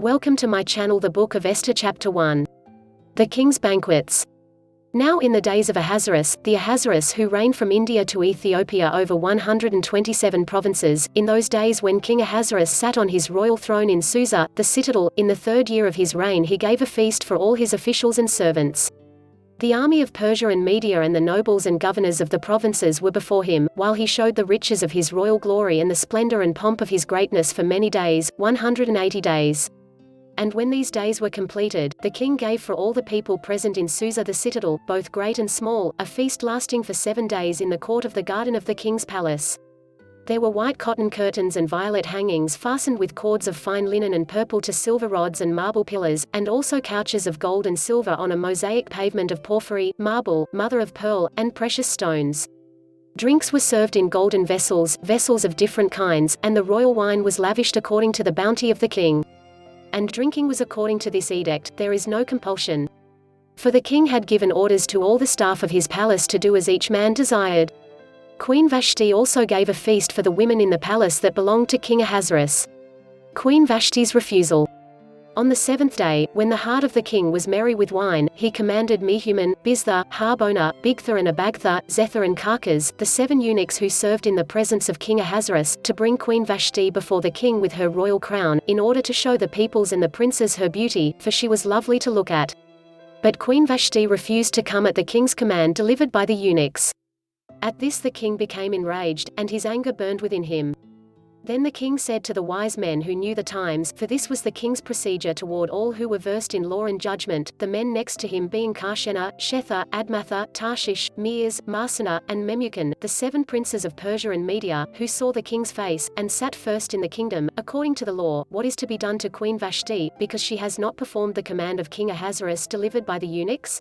Welcome to my channel, the Book of Esther, Chapter 1. The King's Banquets. Now in the days of Ahasuerus, the Ahasuerus who reigned from India to Ethiopia over 127 provinces, in those days when King Ahasuerus sat on his royal throne in Susa, the citadel, in the 3rd year of his reign he gave a feast for all his officials and servants. The army of Persia and Media and the nobles and governors of the provinces were before him, while he showed the riches of his royal glory and the splendor and pomp of his greatness for many days, 180 days. And when these days were completed, the king gave for all the people present in Susa the citadel, both great and small, a feast lasting for 7 days in the court of the garden of the king's palace. There were white cotton curtains and violet hangings fastened with cords of fine linen and purple to silver rods and marble pillars, and also couches of gold and silver on a mosaic pavement of porphyry, marble, mother of pearl, and precious stones. Drinks were served in golden vessels, vessels of different kinds, and the royal wine was lavished according to the bounty of the king. And drinking was according to this edict, there is no compulsion. For the king had given orders to all the staff of his palace to do as each man desired. Queen Vashti also gave a feast for the women in the palace that belonged to King Ahasuerus. Queen Vashti's refusal. On the 7th day, when the heart of the king was merry with wine, he commanded Mehuman, Biztha, Harbona, Bigtha and Abagtha, Zethar and Carcas, the 7 eunuchs who served in the presence of King Ahasuerus, to bring Queen Vashti before the king with her royal crown, in order to show the peoples and the princes her beauty, for she was lovely to look at. But Queen Vashti refused to come at the king's command delivered by the eunuchs. At this the king became enraged, and his anger burned within him. Then the king said to the wise men who knew the times, for this was the king's procedure toward all who were versed in law and judgment, the men next to him being Karshena, Shetha, Admatha, Tarshish, Meres, Marsena, and Memucan, the 7 princes of Persia and Media, who saw the king's face, and sat first in the kingdom, according to the law, what is to be done to Queen Vashti, because she has not performed the command of King Ahasuerus delivered by the eunuchs?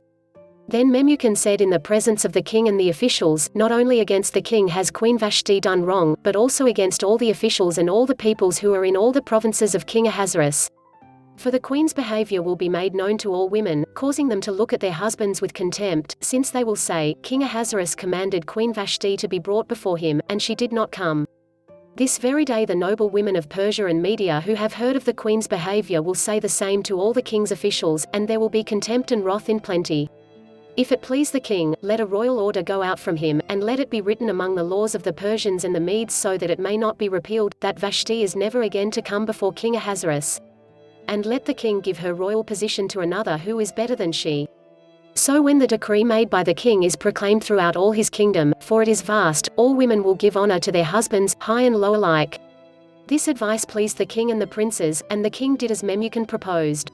Then Memucan said in the presence of the king and the officials, not only against the king has Queen Vashti done wrong, but also against all the officials and all the peoples who are in all the provinces of King Ahasuerus. For the queen's behavior will be made known to all women, causing them to look at their husbands with contempt, since they will say, King Ahasuerus commanded Queen Vashti to be brought before him, and she did not come. This very day the noble women of Persia and Media who have heard of the queen's behavior will say the same to all the king's officials, and there will be contempt and wrath in plenty. If it please the king, let a royal order go out from him, and let it be written among the laws of the Persians and the Medes so that it may not be repealed, that Vashti is never again to come before King Ahasuerus. And let the king give her royal position to another who is better than she. So when the decree made by the king is proclaimed throughout all his kingdom, for it is vast, all women will give honor to their husbands, high and low alike. This advice pleased the king and the princes, and the king did as Memucan proposed.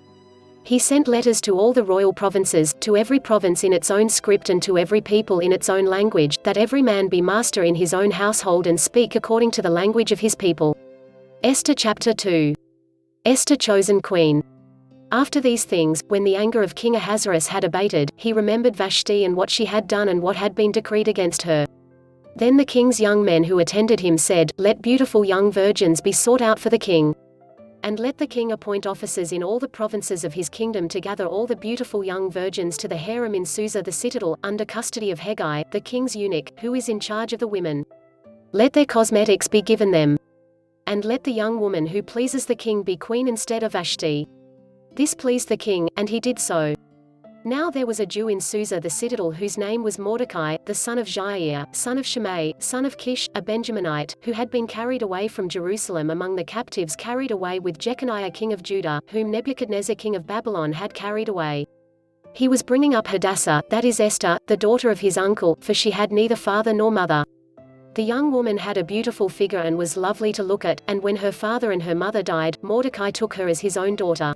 He sent letters to all the royal provinces, to every province in its own script and to every people in its own language, that every man be master in his own household and speak according to the language of his people. Esther Chapter 2. Esther chosen queen. After these things, when the anger of King Ahasuerus had abated, he remembered Vashti and what she had done and what had been decreed against her. Then the king's young men who attended him said, Let beautiful young virgins be sought out for the king. And let the king appoint officers in all the provinces of his kingdom to gather all the beautiful young virgins to the harem in Susa the citadel, under custody of Hegai, the king's eunuch, who is in charge of the women. Let their cosmetics be given them. And let the young woman who pleases the king be queen instead of Vashti. This pleased the king, and he did so. Now there was a Jew in Susa the citadel whose name was Mordecai, the son of Jair, son of Shimei, son of Kish, a Benjaminite, who had been carried away from Jerusalem among the captives carried away with Jeconiah king of Judah, whom Nebuchadnezzar king of Babylon had carried away. He was bringing up Hadassah, that is Esther, the daughter of his uncle, for she had neither father nor mother. The young woman had a beautiful figure and was lovely to look at, and when her father and her mother died, Mordecai took her as his own daughter.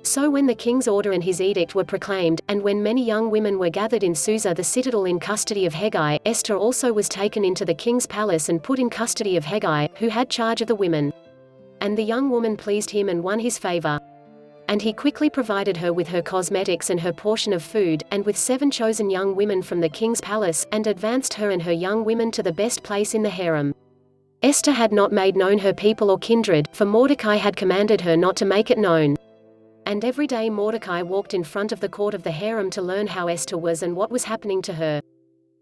So when the king's order and his edict were proclaimed, and when many young women were gathered in Susa the citadel in custody of Hegai, Esther also was taken into the king's palace and put in custody of Hegai, who had charge of the women. And the young woman pleased him and won his favor. And he quickly provided her with her cosmetics and her portion of food, and with 7 chosen young women from the king's palace, and advanced her and her young women to the best place in the harem. Esther had not made known her people or kindred, for Mordecai had commanded her not to make it known. And every day Mordecai walked in front of the court of the harem to learn how Esther was and what was happening to her.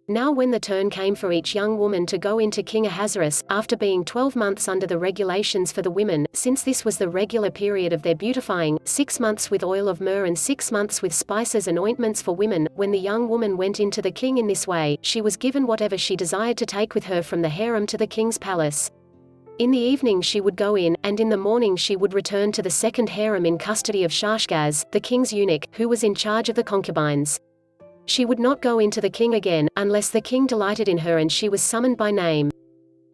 Now when the turn came for each young woman to go into King Ahasuerus, after being 12 months under the regulations for the women, since this was the regular period of their beautifying, 6 months with oil of myrrh and 6 months with spices and ointments for women, when the young woman went into the king in this way, she was given whatever she desired to take with her from the harem to the king's palace. In the evening she would go in, and in the morning she would return to the second harem in custody of Shashgaz, the king's eunuch, who was in charge of the concubines. She would not go into the king again, unless the king delighted in her and she was summoned by name.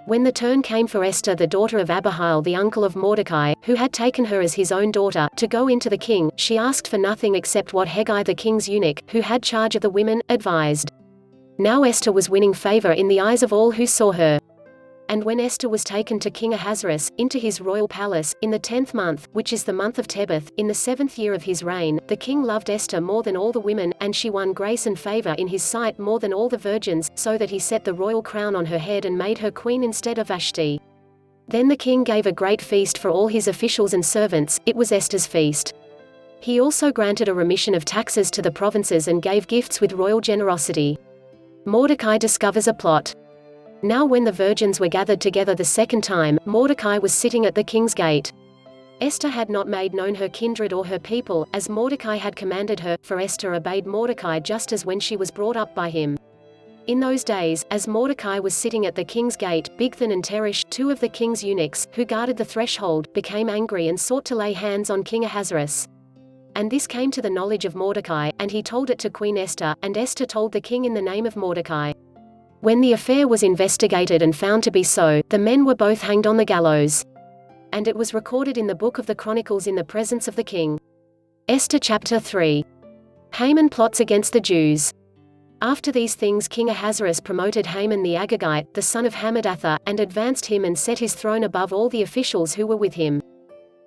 When the turn came for Esther the daughter of Abihail the uncle of Mordecai, who had taken her as his own daughter, to go into the king, she asked for nothing except what Hegai the king's eunuch, who had charge of the women, advised. Now Esther was winning favor in the eyes of all who saw her. And when Esther was taken to King Ahasuerus, into his royal palace, in the 10th month, which is the month of Tebeth, in the 7th year of his reign, the king loved Esther more than all the women, and she won grace and favor in his sight more than all the virgins, so that he set the royal crown on her head and made her queen instead of Vashti. Then the king gave a great feast for all his officials and servants, it was Esther's feast. He also granted a remission of taxes to the provinces and gave gifts with royal generosity. Mordecai discovers a plot. Now when the virgins were gathered together the second time, Mordecai was sitting at the king's gate. Esther had not made known her kindred or her people, as Mordecai had commanded her, for Esther obeyed Mordecai just as when she was brought up by him. In those days, as Mordecai was sitting at the king's gate, Bigthan and Teresh, 2 of the king's eunuchs, who guarded the threshold, became angry and sought to lay hands on King Ahasuerus. And this came to the knowledge of Mordecai, and he told it to Queen Esther, and Esther told the king in the name of Mordecai. When the affair was investigated and found to be so, the men were both hanged on the gallows. And it was recorded in the book of the Chronicles in the presence of the king. Esther chapter 3. Haman plots against the Jews. After these things King Ahasuerus promoted Haman the Agagite, the son of Hammedatha, and advanced him and set his throne above all the officials who were with him.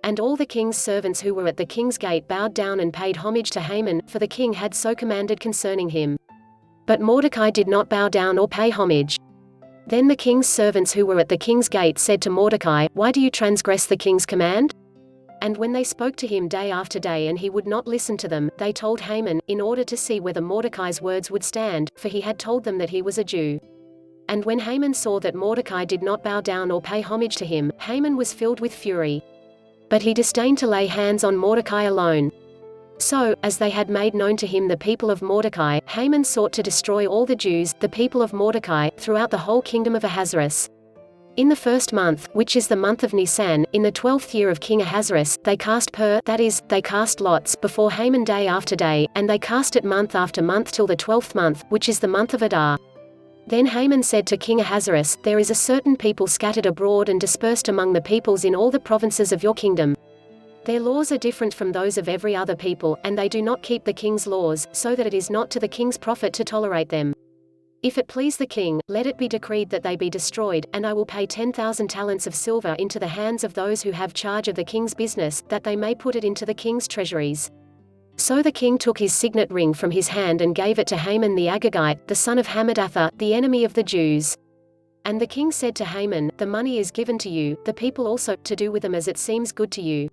And all the king's servants who were at the king's gate bowed down and paid homage to Haman, for the king had so commanded concerning him. But Mordecai did not bow down or pay homage. Then the king's servants who were at the king's gate said to Mordecai, "Why do you transgress the king's command?" And when they spoke to him day after day and he would not listen to them, they told Haman, in order to see whether Mordecai's words would stand, for he had told them that he was a Jew. And when Haman saw that Mordecai did not bow down or pay homage to him, Haman was filled with fury. But he disdained to lay hands on Mordecai alone. So, as they had made known to him the people of Mordecai, Haman sought to destroy all the Jews, the people of Mordecai, throughout the whole kingdom of Ahasuerus. In the 1st month, which is the month of Nisan, in the 12th year of King Ahasuerus, they cast that is, they cast lots, before Haman day after day, and they cast it month after month till the 12th month, which is the month of Adar. Then Haman said to King Ahasuerus, "There is a certain people scattered abroad and dispersed among the peoples in all the provinces of your kingdom. Their laws are different from those of every other people, and they do not keep the king's laws, so that it is not to the king's profit to tolerate them. If it please the king, let it be decreed that they be destroyed, and I will pay 10,000 talents of silver into the hands of those who have charge of the king's business, that they may put it into the king's treasuries." So the king took his signet ring from his hand and gave it to Haman the Agagite, the son of Hammedatha, the enemy of the Jews. And the king said to Haman, "The money is given to you, the people also, to do with them as it seems good to you."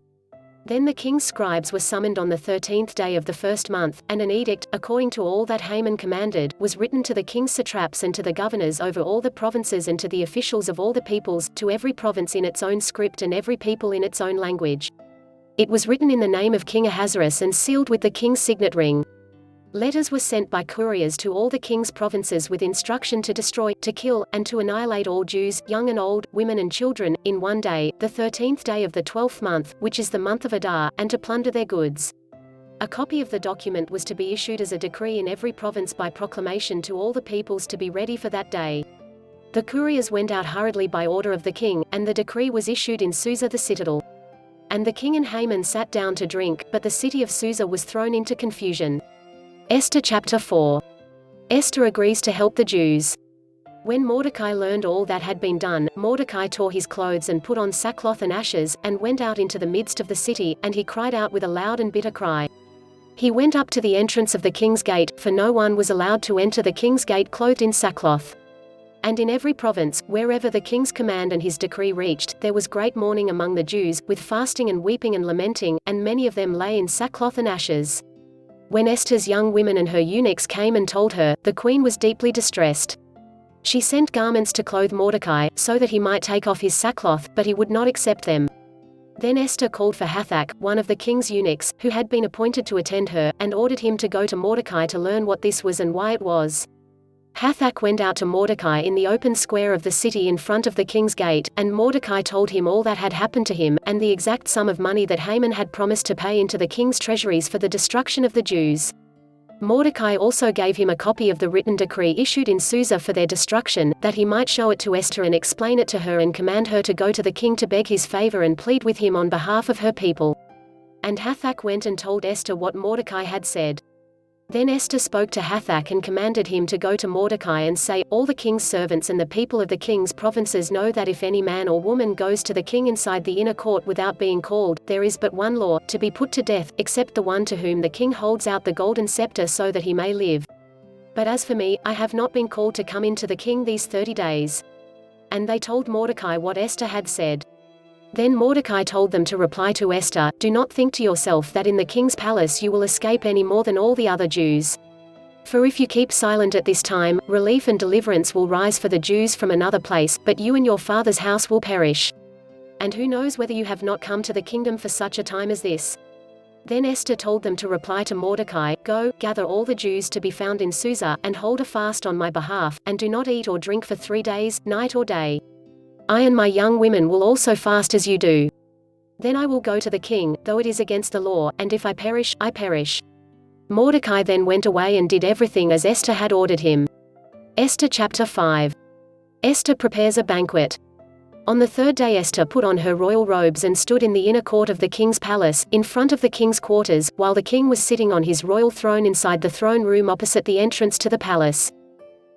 Then the king's scribes were summoned on the 13th day of the 1st month, and an edict, according to all that Haman commanded, was written to the king's satraps and to the governors over all the provinces and to the officials of all the peoples, to every province in its own script and every people in its own language. It was written in the name of King Ahasuerus and sealed with the king's signet ring. Letters were sent by couriers to all the king's provinces with instruction to destroy, to kill, and to annihilate all Jews, young and old, women and children, in one day, the 13th day of the 12th month, which is the month of Adar, and to plunder their goods. A copy of the document was to be issued as a decree in every province by proclamation to all the peoples to be ready for that day. The couriers went out hurriedly by order of the king, and the decree was issued in Susa the citadel. And the king and Haman sat down to drink, but the city of Susa was thrown into confusion. Esther chapter 4. Esther agrees to help the Jews. When Mordecai learned all that had been done, Mordecai tore his clothes and put on sackcloth and ashes, and went out into the midst of the city, and he cried out with a loud and bitter cry. He went up to the entrance of the king's gate, for no one was allowed to enter the king's gate clothed in sackcloth. And in every province, wherever the king's command and his decree reached, there was great mourning among the Jews, with fasting and weeping and lamenting, and many of them lay in sackcloth and ashes. When Esther's young women and her eunuchs came and told her, the queen was deeply distressed. She sent garments to clothe Mordecai, so that he might take off his sackcloth, but he would not accept them. Then Esther called for Hathach, one of the king's eunuchs, who had been appointed to attend her, and ordered him to go to Mordecai to learn what this was and why it was. Hathach went out to Mordecai in the open square of the city in front of the king's gate, and Mordecai told him all that had happened to him, and the exact sum of money that Haman had promised to pay into the king's treasuries for the destruction of the Jews. Mordecai also gave him a copy of the written decree issued in Susa for their destruction, that he might show it to Esther and explain it to her and command her to go to the king to beg his favor and plead with him on behalf of her people. And Hathach went and told Esther what Mordecai had said. Then Esther spoke to Hathach and commanded him to go to Mordecai and say, all the king's servants and the people of the king's provinces know that if any man or woman goes to the king inside the inner court without being called, there is but one law, to be put to death, except the one to whom the king holds out the golden scepter so that he may live. But as for me, I have not been called to come in to the king these 30 days. And they told Mordecai what Esther had said. Then Mordecai told them to reply to Esther, do not think to yourself that in the king's palace you will escape any more than all the other Jews. For if you keep silent at this time, relief and deliverance will rise for the Jews from another place, but you and your father's house will perish. And who knows whether you have not come to the kingdom for such a time as this? Then Esther told them to reply to Mordecai, go, gather all the Jews to be found in Susa, and hold a fast on my behalf, and do not eat or drink for 3 days, night or day. I and my young women will also fast as you do. Then I will go to the king, though it is against the law, and if I perish, I perish. Mordecai then went away and did everything as Esther had ordered him. Esther chapter 5. Esther prepares a banquet. On the 3rd day Esther put on her royal robes and stood in the inner court of the king's palace, in front of the king's quarters, while the king was sitting on his royal throne inside the throne room opposite the entrance to the palace.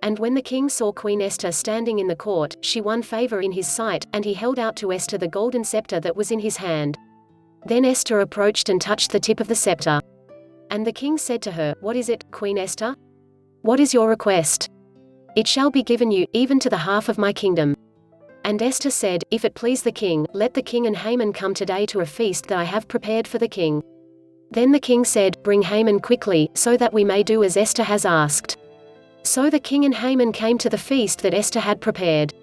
And when the king saw Queen Esther standing in the court, she won favor in his sight, and he held out to Esther the golden scepter that was in his hand. Then Esther approached and touched the tip of the scepter. And the king said to her, what is it, Queen Esther? What is your request? It shall be given you, even to the half of my kingdom. And Esther said, if it please the king, let the king and Haman come today to a feast that I have prepared for the king. Then the king said, bring Haman quickly, so that we may do as Esther has asked. So the king and Haman came to the feast that Esther had prepared.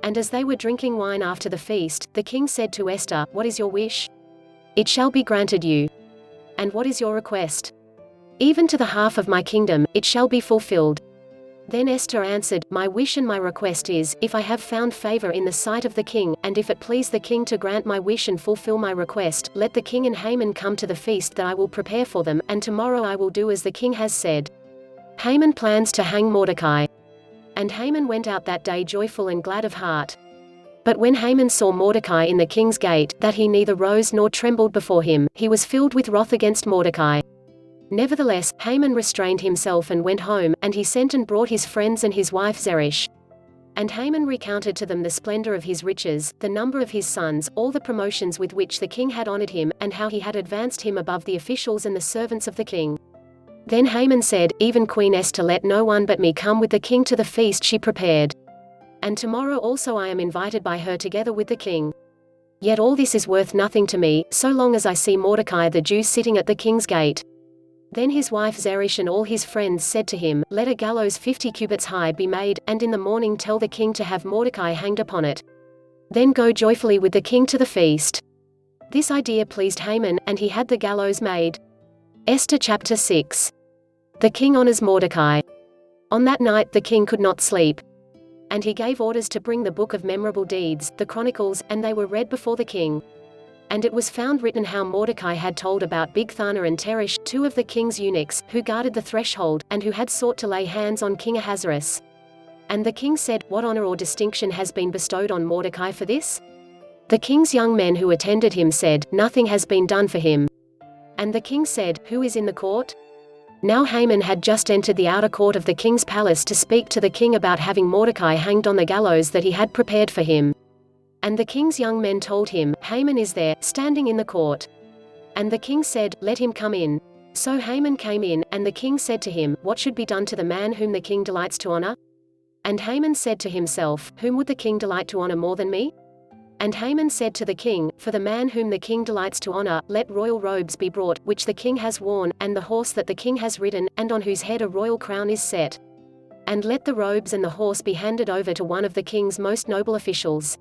And as they were drinking wine after the feast, the king said to Esther, what is your wish? It shall be granted you. And what is your request? Even to the half of my kingdom, it shall be fulfilled. Then Esther answered, my wish and my request is, if I have found favor in the sight of the king, and if it please the king to grant my wish and fulfill my request, let the king and Haman come to the feast that I will prepare for them, and tomorrow I will do as the king has said. Haman plans to hang Mordecai. And Haman went out that day joyful and glad of heart. But when Haman saw Mordecai in the king's gate, that he neither rose nor trembled before him, he was filled with wrath against Mordecai. Nevertheless, Haman restrained himself and went home, and he sent and brought his friends and his wife Zeresh. And Haman recounted to them the splendor of his riches, the number of his sons, all the promotions with which the king had honored him, and how he had advanced him above the officials and the servants of the king. Then Haman said, even Queen Esther let no one but me come with the king to the feast she prepared. And tomorrow also I am invited by her together with the king. Yet all this is worth nothing to me, so long as I see Mordecai the Jew sitting at the king's gate. Then his wife Zeresh and all his friends said to him, let a gallows 50 cubits high be made, and in the morning tell the king to have Mordecai hanged upon it. Then go joyfully with the king to the feast. This idea pleased Haman, and he had the gallows made. Esther chapter 6. The king honors Mordecai. On that night the king could not sleep. And he gave orders to bring the book of memorable deeds, the Chronicles, and they were read before the king. And it was found written how Mordecai had told about Bigthana and Teresh, 2 of the king's eunuchs, who guarded the threshold, and who had sought to lay hands on King Ahasuerus. And the king said, what honor or distinction has been bestowed on Mordecai for this? The king's young men who attended him said, nothing has been done for him. And the king said, who is in the court? Now Haman had just entered the outer court of the king's palace to speak to the king about having Mordecai hanged on the gallows that he had prepared for him. And the king's young men told him, Haman is there, standing in the court. And the king said, let him come in. So Haman came in, and the king said to him, what should be done to the man whom the king delights to honor? And Haman said to himself, whom would the king delight to honor more than me? And Haman said to the king, For the man whom the king delights to honor, let royal robes be brought, which the king has worn, and the horse that the king has ridden, and on whose head a royal crown is set. And let the robes and the horse be handed over to one of the king's most noble officials.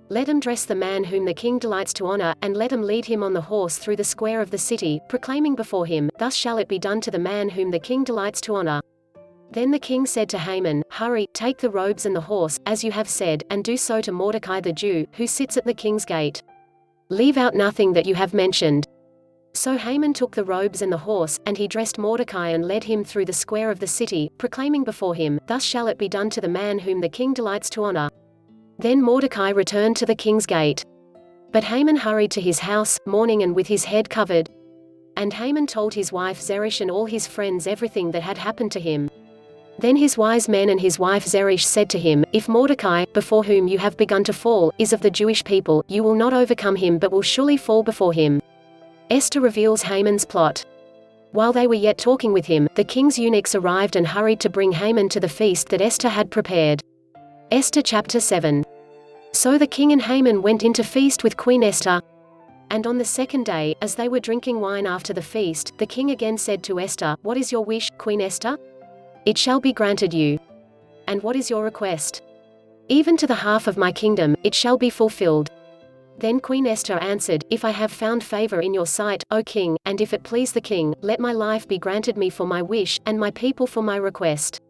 Let him dress the man whom the king delights to honor, and let him lead him on the horse through the square of the city, proclaiming before him, Thus shall it be done to the man whom the king delights to honor. Then the king said to Haman, Hurry, take the robes and the horse, as you have said, and do so to Mordecai the Jew, who sits at the king's gate. Leave out nothing that you have mentioned. So Haman took the robes and the horse, and he dressed Mordecai and led him through the square of the city, proclaiming before him, Thus shall it be done to the man whom the king delights to honor. Then Mordecai returned to the king's gate. But Haman hurried to his house, mourning and with his head covered. And Haman told his wife Zeresh and all his friends everything that had happened to him. Then his wise men and his wife Zeresh said to him, If Mordecai, before whom you have begun to fall, is of the Jewish people, you will not overcome him but will surely fall before him. Esther reveals Haman's plot. While they were yet talking with him, the king's eunuchs arrived and hurried to bring Haman to the feast that Esther had prepared. Esther chapter 7. So the king and Haman went in to feast with Queen Esther. And on the second day, as they were drinking wine after the feast, the king again said to Esther, What is your wish, Queen Esther? It shall be granted you. And what is your request? Even to the half of my kingdom, it shall be fulfilled. Then Queen Esther answered, If I have found favor in your sight, O king, and if it please the king, let my life be granted me for my wish, and my people for my request.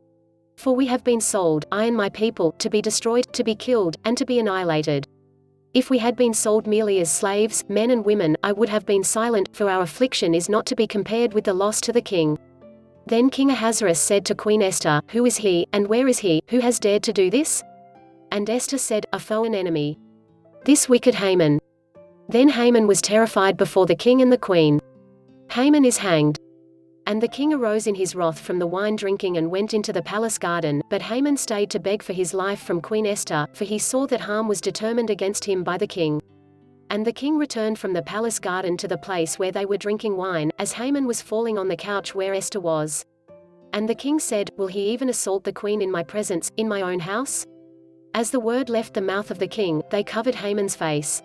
For we have been sold, I and my people, to be destroyed, to be killed, and to be annihilated. If we had been sold merely as slaves, men and women, I would have been silent, for our affliction is not to be compared with the loss to the king. Then King Ahasuerus said to Queen Esther, Who is he, and where is he, who has dared to do this? And Esther said, A foe and enemy. This wicked Haman. Then Haman was terrified before the king and the queen. Haman is hanged. And the king arose in his wrath from the wine drinking and went into the palace garden, but Haman stayed to beg for his life from Queen Esther, for he saw that harm was determined against him by the king. And the king returned from the palace garden to the place where they were drinking wine, as Haman was falling on the couch where Esther was. And the king said, Will he even assault the queen in my presence, in my own house? As the word left the mouth of the king, they covered Haman's face.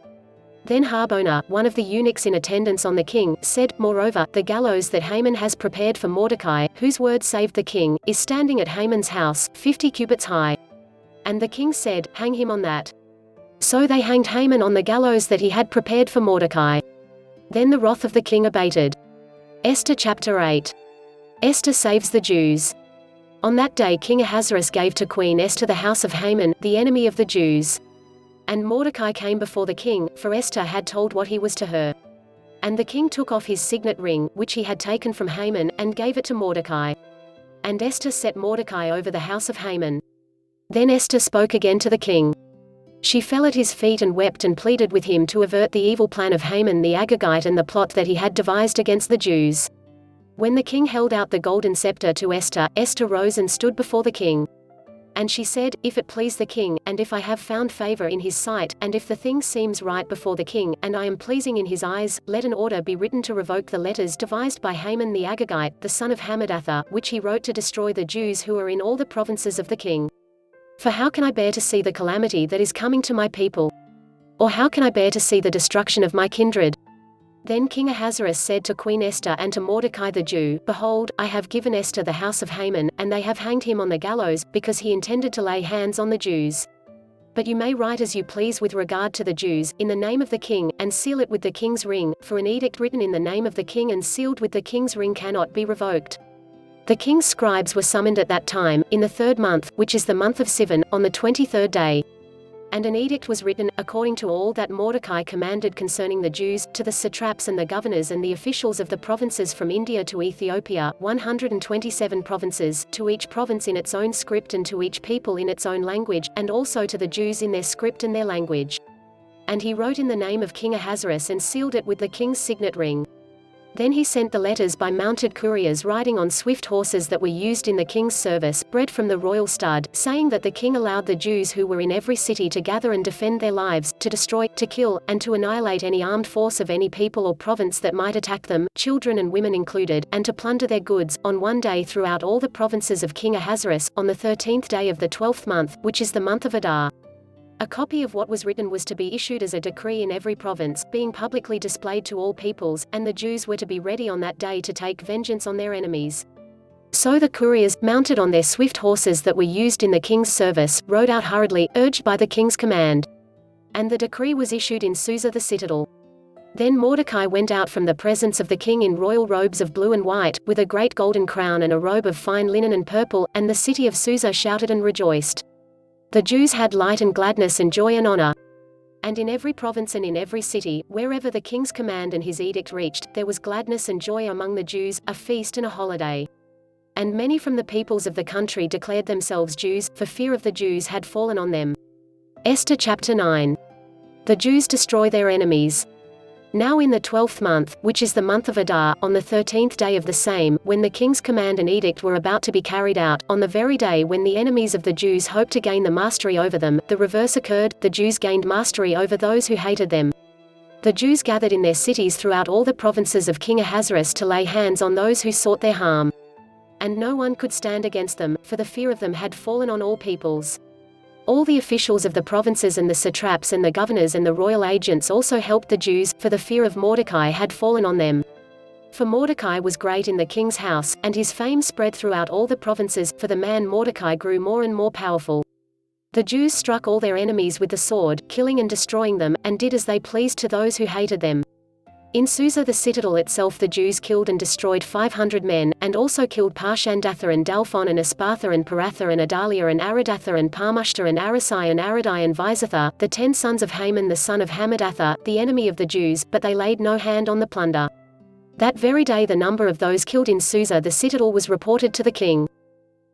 Then Harbona, one of the eunuchs in attendance on the king, said, Moreover, the gallows that Haman has prepared for Mordecai, whose word saved the king, is standing at Haman's house, 50 cubits high. And the king said, Hang him on that. So they hanged Haman on the gallows that he had prepared for Mordecai. Then the wrath of the king abated. Esther chapter 8. Esther saves the Jews. On that day King Ahasuerus gave to Queen Esther the house of Haman, the enemy of the Jews. And Mordecai came before the king, for Esther had told what he was to her. And the king took off his signet ring, which he had taken from Haman, and gave it to Mordecai. And Esther set Mordecai over the house of Haman. Then Esther spoke again to the king. She fell at his feet and wept and pleaded with him to avert the evil plan of Haman the Agagite and the plot that he had devised against the Jews. When the king held out the golden scepter to Esther, Esther rose and stood before the king. And she said, If it please the king, and if I have found favor in his sight, and if the thing seems right before the king, and I am pleasing in his eyes, let an order be written to revoke the letters devised by Haman the Agagite, the son of Hammedatha, which he wrote to destroy the Jews who are in all the provinces of the king. For how can I bear to see the calamity that is coming to my people? Or how can I bear to see the destruction of my kindred? Then King Ahasuerus said to Queen Esther and to Mordecai the Jew, Behold, I have given Esther the house of Haman, and they have hanged him on the gallows, because he intended to lay hands on the Jews. But you may write as you please with regard to the Jews, in the name of the king, and seal it with the king's ring, for an edict written in the name of the king and sealed with the king's ring cannot be revoked. The king's scribes were summoned at that time, in the 3rd month, which is the month of Sivan, on the 23rd day. And an edict was written, according to all that Mordecai commanded concerning the Jews, to the satraps and the governors and the officials of the provinces from India to Ethiopia, 127 provinces, to each province in its own script and to each people in its own language, and also to the Jews in their script and their language. And he wrote in the name of King Ahasuerus and sealed it with the king's signet ring. Then he sent the letters by mounted couriers riding on swift horses that were used in the king's service, bred from the royal stud, saying that the king allowed the Jews who were in every city to gather and defend their lives, to destroy, to kill, and to annihilate any armed force of any people or province that might attack them, children and women included, and to plunder their goods, on one day throughout all the provinces of King Ahasuerus, on the 13th day of the 12th month, which is the month of Adar. A copy of what was written was to be issued as a decree in every province, being publicly displayed to all peoples, and the Jews were to be ready on that day to take vengeance on their enemies. So the couriers, mounted on their swift horses that were used in the king's service, rode out hurriedly, urged by the king's command. And the decree was issued in Susa the citadel. Then Mordecai went out from the presence of the king in royal robes of blue and white, with a great golden crown and a robe of fine linen and purple, and the city of Susa shouted and rejoiced. The Jews had light and gladness and joy and honor. And in every province and in every city, wherever the king's command and his edict reached, there was gladness and joy among the Jews, a feast and a holiday. And many from the peoples of the country declared themselves Jews, for fear of the Jews had fallen on them. Esther chapter 9. The Jews destroy their enemies. Now in the 12th month, which is the month of Adar, on the 13th day of the same, when the king's command and edict were about to be carried out, on the very day when the enemies of the Jews hoped to gain the mastery over them, the reverse occurred, the Jews gained mastery over those who hated them. The Jews gathered in their cities throughout all the provinces of King Ahasuerus to lay hands on those who sought their harm. And no one could stand against them, for the fear of them had fallen on all peoples. All the officials of the provinces and the satraps and the governors and the royal agents also helped the Jews, for the fear of Mordecai had fallen on them. For Mordecai was great in the king's house, and his fame spread throughout all the provinces, for the man Mordecai grew more and more powerful. The Jews struck all their enemies with the sword, killing and destroying them, and did as they pleased to those who hated them. In Susa the citadel itself the Jews killed and destroyed 500 men, and also killed Parshandatha and Dalphon and Aspatha and Paratha and Adalia and Aridatha and Parmushta and Arisai and Aradai and Visatha, the 10 sons of Haman the son of Hammedatha, the enemy of the Jews, but they laid no hand on the plunder. That very day the number of those killed in Susa the citadel was reported to the king.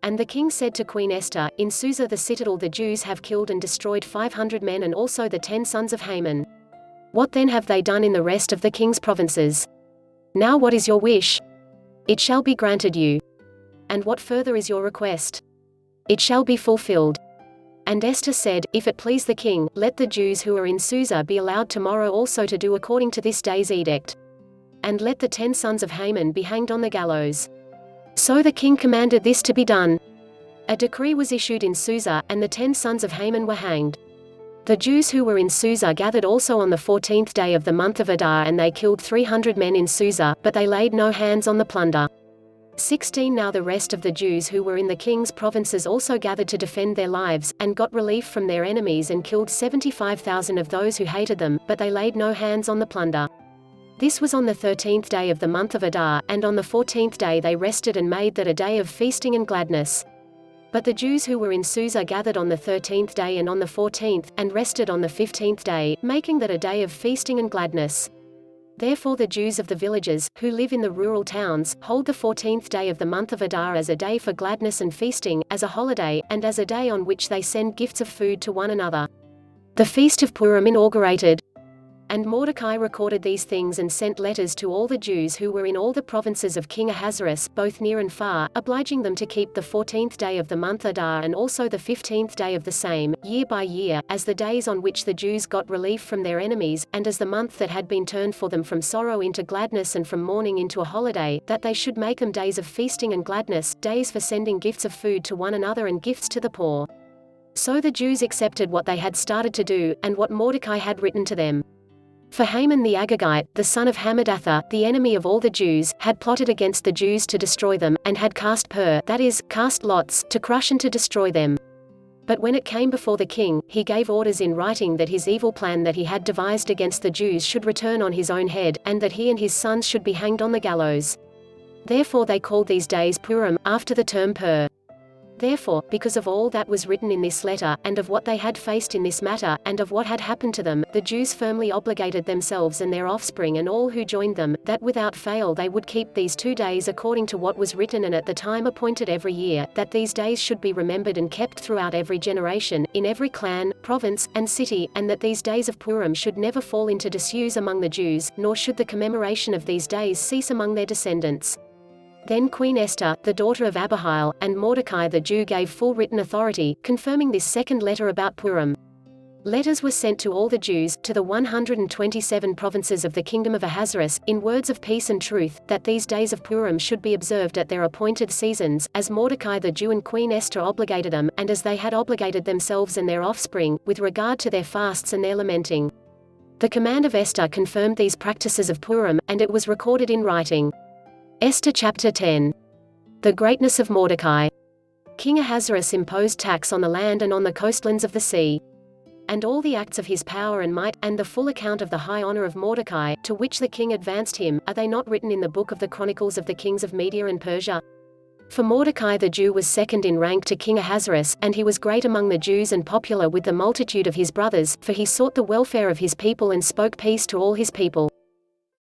And the king said to Queen Esther, in Susa the citadel the Jews have killed and destroyed 500 men and also the 10 sons of Haman. What then have they done in the rest of the king's provinces? Now what is your wish? It shall be granted you. And what further is your request? It shall be fulfilled. And Esther said, if it please the king, let the Jews who are in Susa be allowed tomorrow also to do according to this day's edict. And let the 10 sons of Haman be hanged on the gallows. So the king commanded this to be done. A decree was issued in Susa, and the 10 sons of Haman were hanged. The Jews who were in Susa gathered also on the 14th day of the month of Adar, and they killed 300 men in Susa, but they laid no hands on the plunder. 16 Now the rest of the Jews who were in the king's provinces also gathered to defend their lives, and got relief from their enemies and killed 75,000 of those who hated them, but they laid no hands on the plunder. This was on the 13th day of the month of Adar, and on the 14th day they rested and made that a day of feasting and gladness. But the Jews who were in Susa gathered on the 13th day and on the 14th, and rested on the 15th day, making that a day of feasting and gladness. Therefore the Jews of the villages, who live in the rural towns, hold the 14th day of the month of Adar as a day for gladness and feasting, as a holiday, and as a day on which they send gifts of food to one another. The feast of Purim inaugurated. And Mordecai recorded these things and sent letters to all the Jews who were in all the provinces of King Ahasuerus, both near and far, obliging them to keep the 14th day of the month Adar and also the 15th day of the same, year by year, as the days on which the Jews got relief from their enemies, and as the month that had been turned for them from sorrow into gladness and from mourning into a holiday, that they should make them days of feasting and gladness, days for sending gifts of food to one another and gifts to the poor. So the Jews accepted what they had started to do, and what Mordecai had written to them. For Haman the Agagite, the son of Hammedatha, the enemy of all the Jews, had plotted against the Jews to destroy them, and had cast that is, cast lots, to crush and to destroy them. But when it came before the king, he gave orders in writing that his evil plan that he had devised against the Jews should return on his own head, and that he and his sons should be hanged on the gallows. Therefore they called these days Purim, after the term Pur. Therefore, because of all that was written in this letter, and of what they had faced in this matter, and of what had happened to them, the Jews firmly obligated themselves and their offspring and all who joined them, that without fail they would keep these 2 days according to what was written and at the time appointed every year, that these days should be remembered and kept throughout every generation, in every clan, province, and city, and that these days of Purim should never fall into disuse among the Jews, nor should the commemoration of these days cease among their descendants. Then Queen Esther, the daughter of Abihail, and Mordecai the Jew gave full written authority, confirming this second letter about Purim. Letters were sent to all the Jews, to the 127 provinces of the kingdom of Ahasuerus, in words of peace and truth, that these days of Purim should be observed at their appointed seasons, as Mordecai the Jew and Queen Esther obligated them, and as they had obligated themselves and their offspring, with regard to their fasts and their lamenting. The command of Esther confirmed these practices of Purim, and it was recorded in writing. Esther chapter 10. The greatness of Mordecai. King Ahasuerus imposed tax on the land and on the coastlands of the sea. And all the acts of his power and might, and the full account of the high honor of Mordecai, to which the king advanced him, are they not written in the book of the Chronicles of the kings of Media and Persia? For Mordecai the Jew was second in rank to King Ahasuerus, and he was great among the Jews and popular with the multitude of his brothers, for he sought the welfare of his people and spoke peace to all his people.